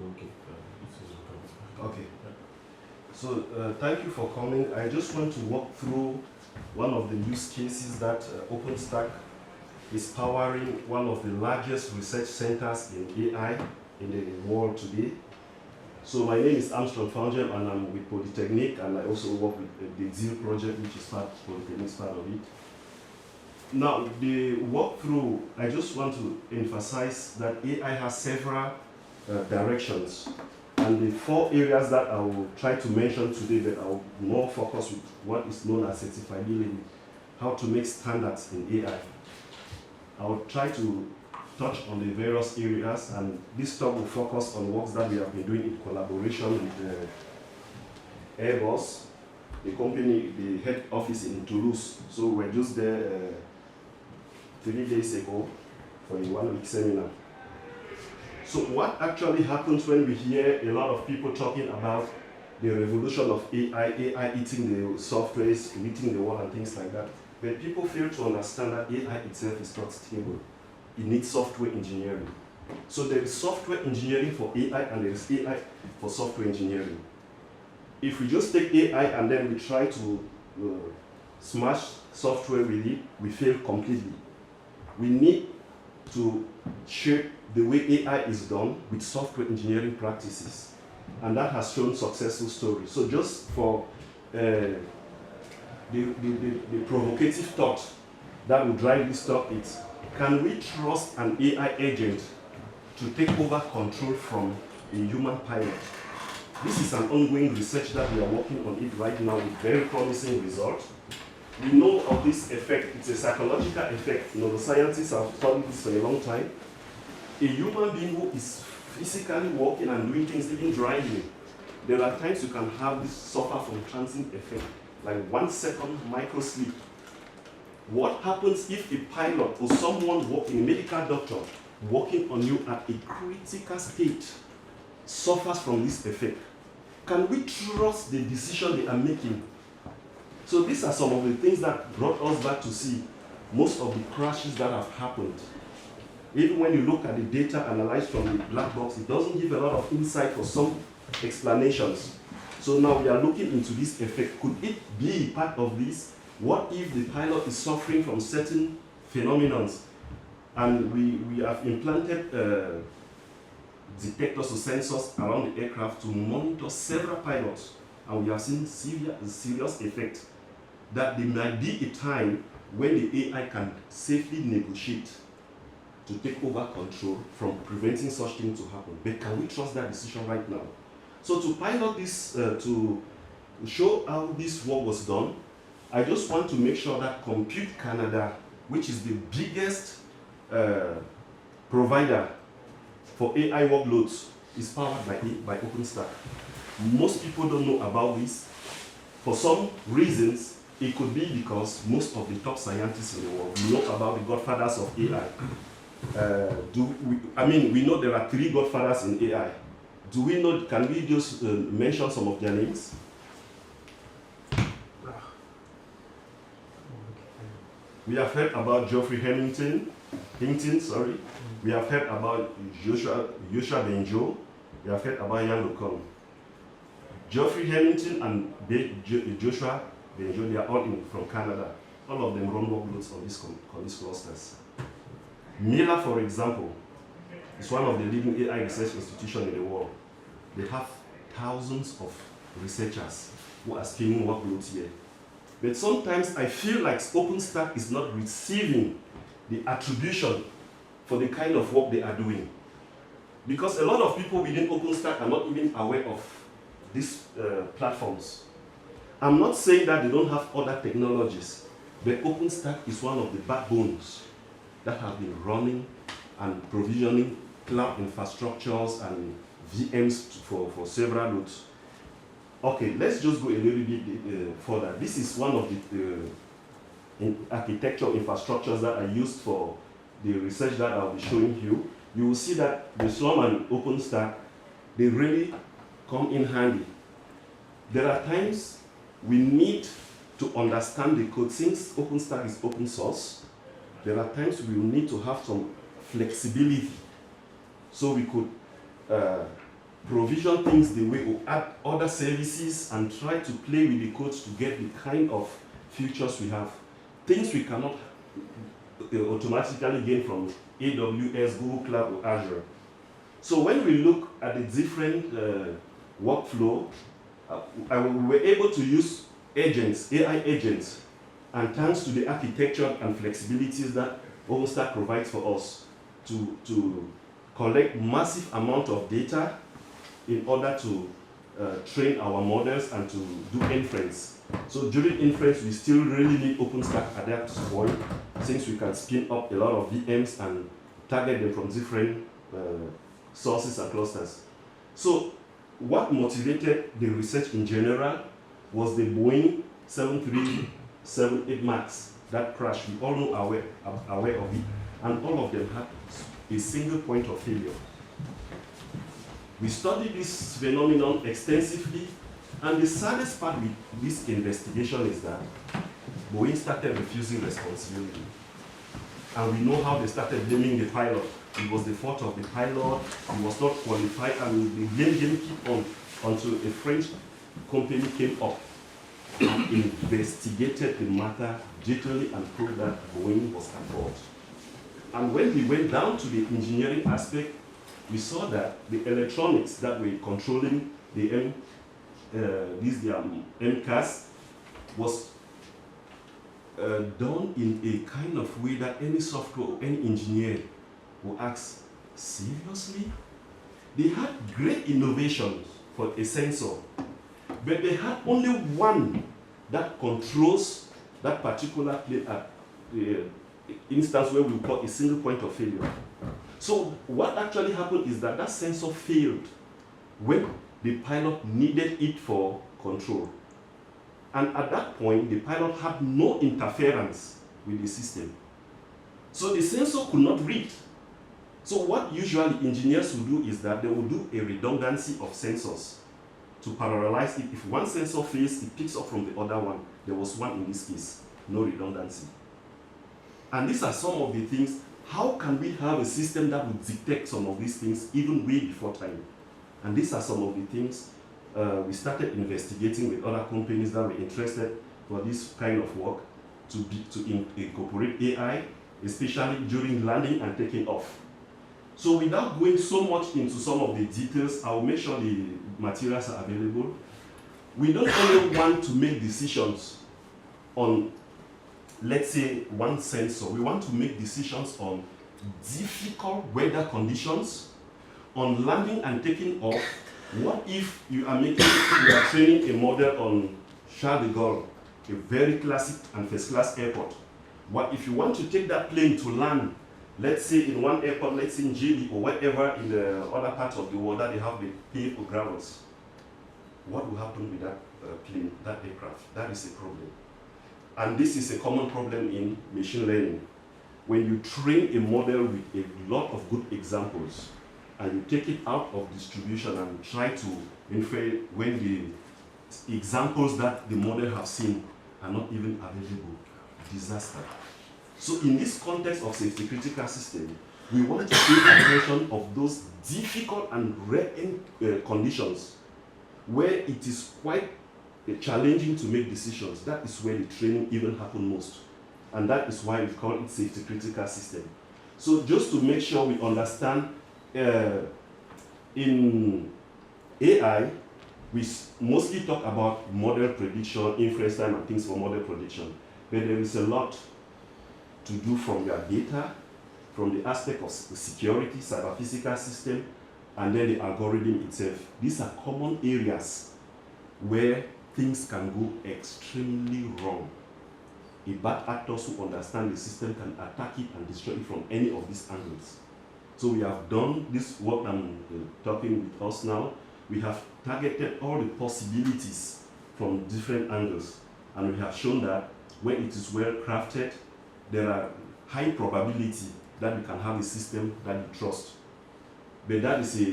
Okay. Okay. So thank you for coming. I just want to walk through one of the use cases that OpenStack is powering one of the largest research centers in AI in the world today. So my name is Armstrong Foundjem, and I'm with Polytechnic, and I also work with the Zeal project, which is Polytechnic's part of it. Now, the walkthrough, I just want to emphasize that AI has several directions. And the 4 areas that I will try to mention today, that I will more focus with what is known as certifiability, how to make standards in AI. I will try to touch on the various areas, and this talk will focus on works that we have been doing in collaboration with Airbus, the company, the head office in Toulouse. So we're just there 3 days ago for a 1-week seminar. So what actually happens when we hear a lot of people talking about the revolution of AI eating the softwares, eating the world and things like that, but people fail to understand that AI itself is not stable. It needs software engineering. So there is software engineering for AI and there is AI for software engineering. If we just take AI and then we try to smash software with it, we fail completely. We need to shape the way AI is done with software engineering practices. And that has shown successful stories. So just for the provocative thought that will drive this talk is, can we trust an AI agent to take over control from a human pilot? This is an ongoing research that we are working on it right now with very promising results. We know of this effect. It's a psychological effect. Neuroscientists have studied this for a long time. A human being who is physically walking and doing things, even driving, there are times you can have this suffer from transient effect, like 1 second micro sleep. What happens if a pilot or someone working, a medical doctor, working on you at a critical state, suffers from this effect? Can we trust the decision they are making? So these are some of the things that brought us back to see most of the crashes that have happened. Even when you look at the data analyzed from the black box, it doesn't give a lot of insight for some explanations. So now we are looking into this effect. Could it be part of this? What if the pilot is suffering from certain phenomena? And we have implanted detectors or sensors around the aircraft to monitor several pilots. And we have seen serious effect that there might be a time when the AI can safely negotiate to take over control from preventing such things to happen. But can we trust that decision right now? So to pilot this, to show how this work was done, I just want to make sure that Compute Canada, which is the biggest provider for AI workloads, is powered by OpenStack. Most people don't know about this. For some reasons, it could be because most of the top scientists in the world know about the godfathers of AI. We know there are 3 godfathers in AI. Do we know, can we just mention some of their names? We have heard about Geoffrey Hinton. We have heard about Joshua Bengio. We have heard about Yann LeCun. Geoffrey Hamilton and Joshua Bengio, they are all from Canada. All of them run workloads on these clusters. Miller, for example, is one of the leading AI research institutions in the world. They have thousands of researchers who are spinning workloads here. But sometimes I feel like OpenStack is not receiving the attribution for the kind of work they are doing. Because a lot of people within OpenStack are not even aware of these platforms. I'm not saying that they don't have other technologies, but OpenStack is one of the backbones that have been running and provisioning cloud infrastructures and VMs for several nodes. Okay, let's just go a little bit further. This is one of the architectural infrastructures that are used for the research that I'll be showing you. You will see that the Slurm and OpenStack, they really come in handy. There are times we need to understand the code. Since OpenStack is open source, there are times we will need to have some flexibility so we could provision things the way, or add other services and try to play with the codes to get the kind of features we have. Things we cannot automatically gain from AWS, Google Cloud, or Azure. So when we look at the different workflow, we were able to use agents, AI agents, and thanks to the architecture and flexibilities that OpenStack provides for us to collect massive amount of data in order to train our models and to do inference. So during inference, we still really need OpenStack at that point, since we can spin up a lot of VMs and target them from different sources and clusters. So what motivated the research in general was the Boeing 737-8 MAX that crashed. We all know aware of it, and all of them had a single point of failure. We studied this phenomenon extensively, and the saddest part with this investigation is that Boeing started refusing responsibility. And we know how they started blaming the pilot. It was the fault of the pilot, he was not qualified, and the blame game keep on until a French company came up and investigated the matter digitally and proved that Boeing was at fault. And when we went down to the engineering aspect, we saw that the electronics that were controlling the MCAS was done in a kind of way that any software or any engineer will ask, seriously? They had great innovations for a sensor, but they had only one that controls that particular plane at the instance where we call a single point of failure. So what actually happened is that that sensor failed when the pilot needed it for control. And at that point, the pilot had no interference with the system. So the sensor could not read. So what usually engineers will do is that they will do a redundancy of sensors to parallelize it. If one sensor fails, it picks up from the other one. There was one in this case, no redundancy. And these are some of the things. How can we have a system that would detect some of these things even way before time? And these are some of the things we started investigating with other companies that were interested for this kind of work to incorporate AI, especially during landing and taking off. So without going so much into some of the details, I'll make sure the materials are available. We don't only want to make decisions on, let's say, one sensor. We want to make decisions on difficult weather conditions, on landing and taking off. What if you are training a model on Charles de Gaulle, a very classic and first-class airport? What if you want to take that plane to land, let's say in one airport, let's say in Gili or whatever in the other parts of the world that they have the paved or gravels? What will happen with that plane, that aircraft? That is a problem. And this is a common problem in machine learning. When you train a model with a lot of good examples, and you take it out of distribution and try to infer when the examples that the model have seen are not even available, disaster. So in this context of safety critical system, we want to pay attention of those difficult and rare conditions where it is quite challenging to make decisions. That is where the training even happens most. And that is why we call it safety critical system. So just to make sure we understand, in AI, we mostly talk about model prediction, inference time, and things for model prediction. But there is a lot to do from your data, from the aspect of security, cyber physical system, and then the algorithm itself. These are common areas where things can go extremely wrong. A bad actors who understand the system can attack it and destroy it from any of these angles. So we have done this work I'm talking with us now. We have targeted all the possibilities from different angles. And we have shown that when it is well crafted, there are high probability that we can have a system that you trust. But that is a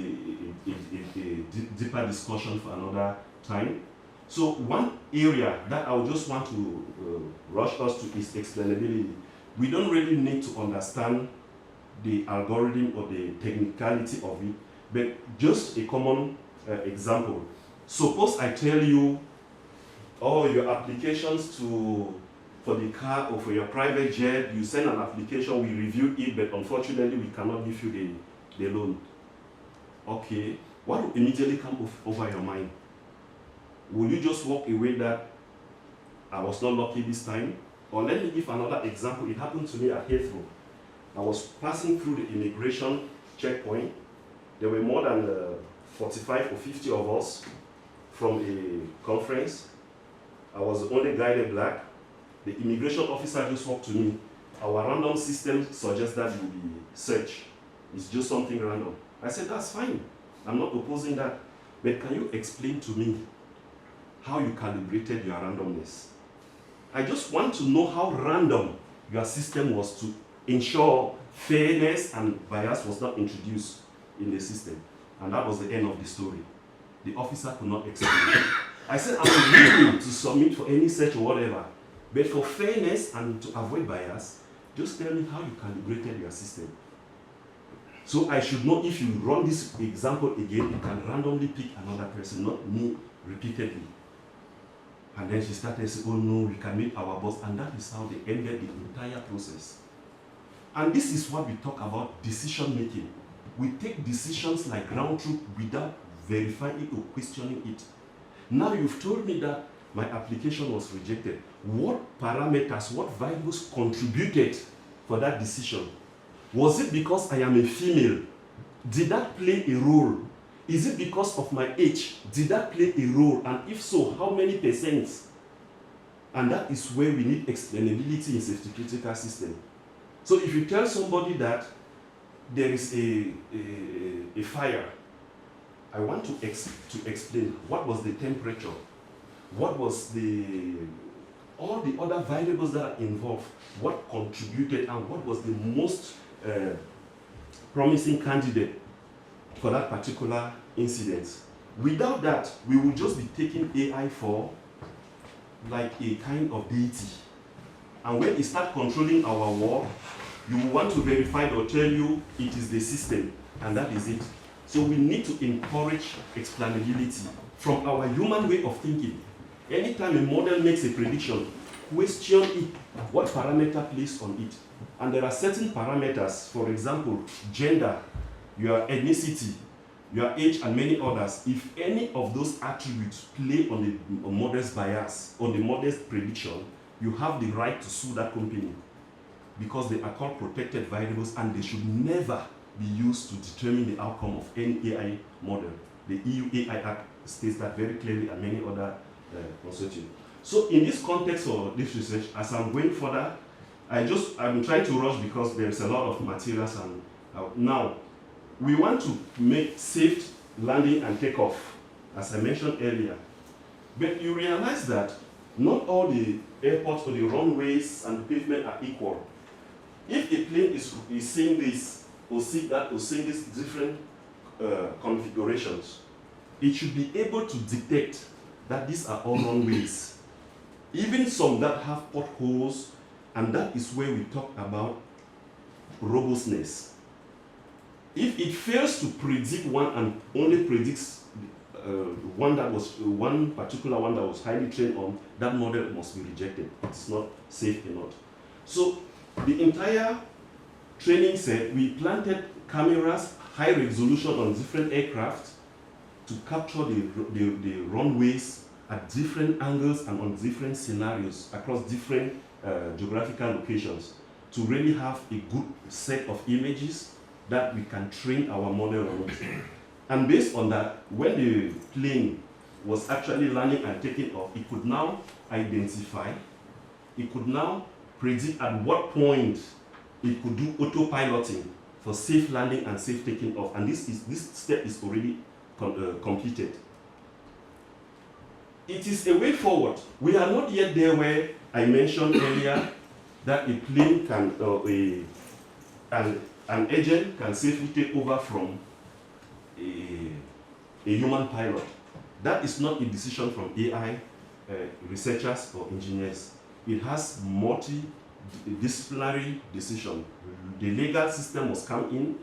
deeper discussion for another time. So one area that I would just want to rush us to is explainability. We don't really need to understand the algorithm or the technicality of it, But just a common example. Suppose I tell you, oh, your applications for the car or for your private jet, you send an application, we review it, but unfortunately we cannot give you the loan. Okay, what will immediately come over your mind? Will you just walk away that I was not lucky this time? Or let me give another example. It happened to me at Heathrow. I was passing through the immigration checkpoint. There were more than 45 or 50 of us from a conference. I was the only guy there black. The immigration officer just walked to me. Our random system suggests that you will be searched. It's just something random. I said, that's fine. I'm not opposing that. But can you explain to me how you calibrated your randomness? I just want to know how random your system was to ensure fairness and bias was not introduced in the system. And that was the end of the story. The officer could not explain. I said, I'm willing to submit for any search or whatever, but for fairness and to avoid bias, just tell me how you calibrated your system. So I should know if you run this example again, you can randomly pick another person, not me repeatedly. And then she started saying, oh no, we can make our boss, and that is how they ended the entire process. And this is what we talk about decision making. We take decisions like ground truth without verifying it or questioning it. Now you've told me that my application was rejected. What parameters, what variables contributed for that decision? Was it because I am a female? Did that play a role? Is it because of my age? Did that play a role? And if so, how many percent? And that is where we need explainability in safety critical system. So if you tell somebody that there is a fire, I want to explain what was the temperature, what was all the other variables that are involved, what contributed, and what was the most promising candidate for that particular incident. Without that, we will just be taking AI for like a kind of deity. And when it starts controlling our work, you will want to verify it or tell you it is the system, and that is it. So we need to encourage explainability from our human way of thinking. Anytime a model makes a prediction, question it, what parameter placed on it. And there are certain parameters, for example, gender, your ethnicity, your age, and many others. If any of those attributes play on the model's bias, on the model's prediction, you have the right to sue that company because they are called protected variables and they should never be used to determine the outcome of any AI model. The EU AI Act states that very clearly and many other consortium. So in this context of this research, as I'm going further, I'm trying to rush because there's a lot of materials, and now we want to make safe landing and takeoff, as I mentioned earlier. But you realize that not all the airports or the runways and pavement are equal. If a plane is seeing this or seeing that or seeing these different configurations, it should be able to detect that these are all runways. Even some that have potholes, and that is where we talk about robustness. If it fails to predict one and only predicts one particular one that was highly trained on, that model must be rejected. It's not safe enough. So the entire training set, we planted cameras, high resolution on different aircraft to capture the runways at different angles and on different scenarios across different geographical locations to really have a good set of images that we can train our model on. And based on that, when the plane was actually landing and taking off, it could now identify, it could now predict at what point it could do autopiloting for safe landing and safe taking off. And this step is already completed. It is a way forward. We are not yet there where I mentioned earlier that a plane can, an agent can safely take over from a human pilot. That is not a decision from AI researchers or engineers. It has multidisciplinary decision. The legal system must come in,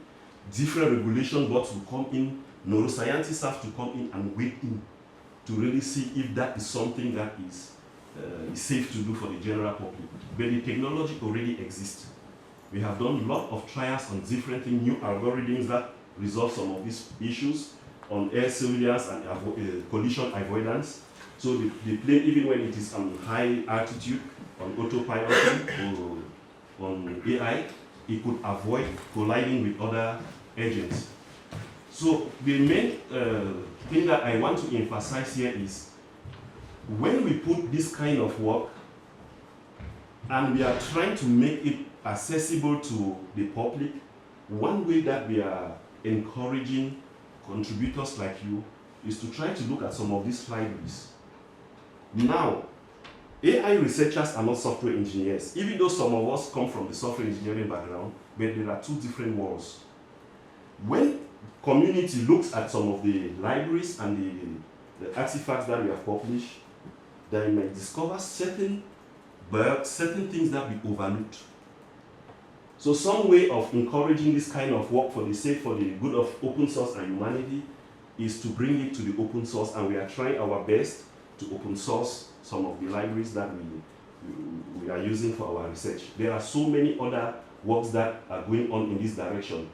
different regulation boards will come in, neuroscientists have to come in and wade in to really see if that is something that is safe to do for the general public. But the technology already exists. We have done a lot of trials on different things, new algorithms that resolve some of these issues on air surveillance and collision avoidance. So the plane, even when it is on high altitude, on autopilot or on AI, it could avoid colliding with other agents. So the main thing that I want to emphasize here is when we put this kind of work and we are trying to make it accessible to the public, one way that we are encouraging contributors like you is to try to look at some of these libraries. Now, AI researchers are not software engineers, even though some of us come from the software engineering background, but there are two different worlds. When community looks at some of the libraries and the artifacts that we have published, they might discover certain bugs, certain things that we overlooked. So some way of encouraging this kind of work for the sake, for the good of open source and humanity is to bring it to the open source, and we are trying our best to open source some of the libraries that we are using for our research. There are so many other works that are going on in this direction.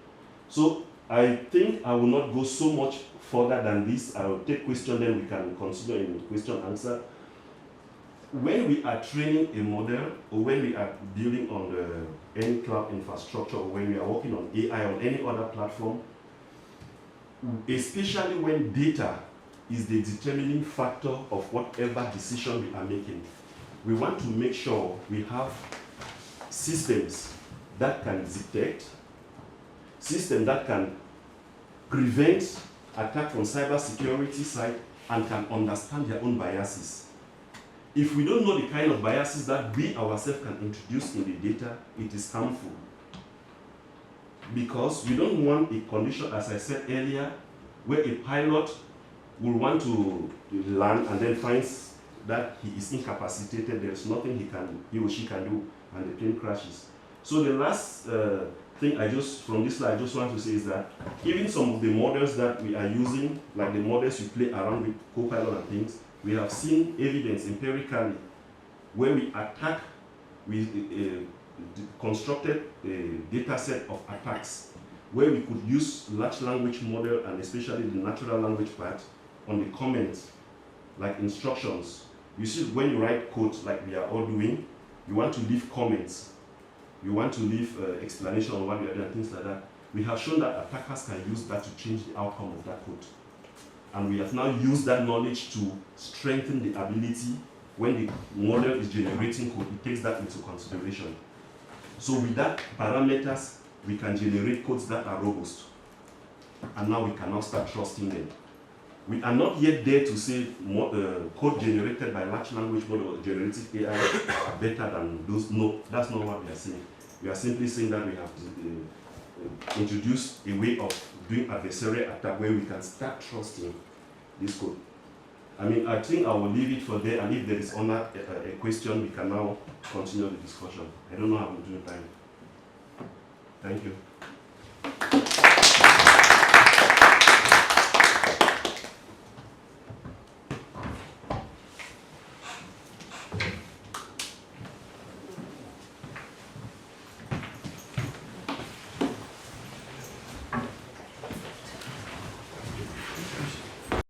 So I think I will not go so much further than this. I will take questions, then we can consider in question answer. When we are training a model, or when we are building on any cloud infrastructure, or when we are working on AI or any other platform, especially when data is the determining factor of whatever decision we are making, we want to make sure we have systems that can detect, systems that can prevent attack from cybersecurity side and can understand their own biases. If we don't know the kind of biases that we ourselves can introduce in the data, it is harmful. Because we don't want a condition, as I said earlier, where a pilot will want to land and then finds that he is incapacitated, there's nothing he or she can do, and the plane crashes. So the last thing from this slide I just want to say is that even some of the models that we are using, like the models you play around with Copilot and things, we have seen evidence empirically where we attack, we constructed a data set of attacks where we could use large language model and especially the natural language part on the comments, like instructions. You see, when you write code like we are all doing, you want to leave comments, you want to leave explanation on what you are doing, things like that. We have shown that attackers can use that to change the outcome of that code. And we have now used that knowledge to strengthen the ability when the model is generating code, it takes that into consideration. So with that parameters, we can generate codes that are robust. And now we can now start trusting them. We are not yet there to say code generated by large language model or generative AI are better than those. No, that's not what we are saying. We are simply saying that we have to introduce a way of doing adversarial attack where we can start trusting this code. I mean, I think I will leave it for there, and if there is a question, we can now continue the discussion. I don't know how we're doing time. Thank you.